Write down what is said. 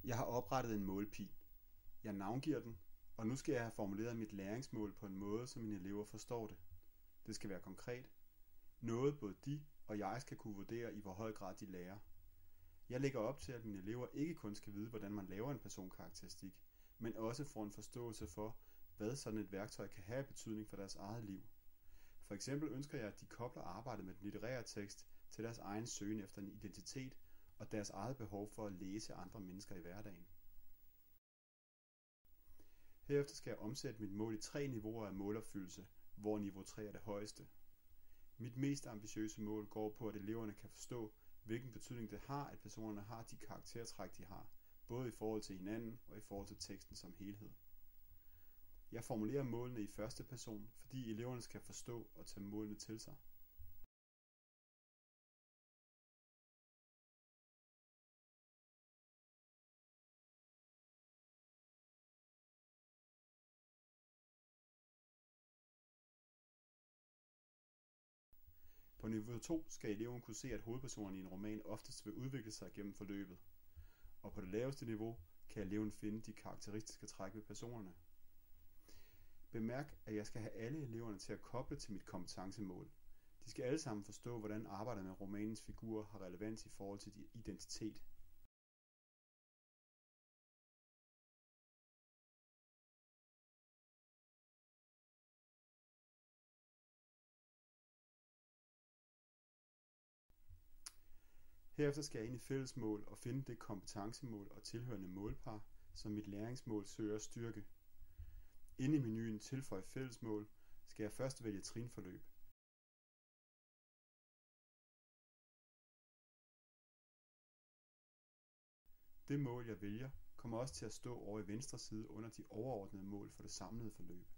Jeg har oprettet en målpil. Jeg navngiver den, og nu skal jeg have formuleret mit læringsmål på en måde, så mine elever forstår det. Det skal være konkret. Noget både de og jeg skal kunne vurdere, i hvor høj grad de lærer. Jeg lægger op til, at mine elever ikke kun skal vide, hvordan man laver en personkarakteristik, men også får en forståelse for, hvad sådan et værktøj kan have betydning for deres eget liv. For eksempel ønsker jeg, at de kobler arbejdet med den litterære tekst til deres egen søgen efter en identitet og deres eget behov for at læse andre mennesker i hverdagen. Herefter skal jeg omsætte mit mål i 3 niveauer af målopfyldelse, hvor niveau 3 er det højeste. Mit mest ambitiøse mål går på, at eleverne kan forstå, hvilken betydning det har, at personerne har de karaktertræk, de har, både i forhold til hinanden og i forhold til teksten som helhed. Jeg formulerer målene i første person, fordi eleverne skal forstå og tage målene til sig. På niveau 2 skal eleven kunne se, at hovedpersonen i en roman oftest vil udvikle sig gennem forløbet. Og på det laveste niveau kan eleven finde de karakteristiske træk ved personerne. Bemærk, at jeg skal have alle eleverne til at koble til mit kompetencemål. De skal alle sammen forstå, hvordan arbejdet med romanens figurer har relevans i forhold til identitet. Herefter skal jeg ind i fællesmål og finde det kompetencemål og tilhørende målpar, som mit læringsmål søger at styrke. Inde i menuen Tilføj fællesmål skal jeg først vælge trinforløb. Det mål, jeg vælger, kommer også til at stå over i venstre side under de overordnede mål for det samlede forløb.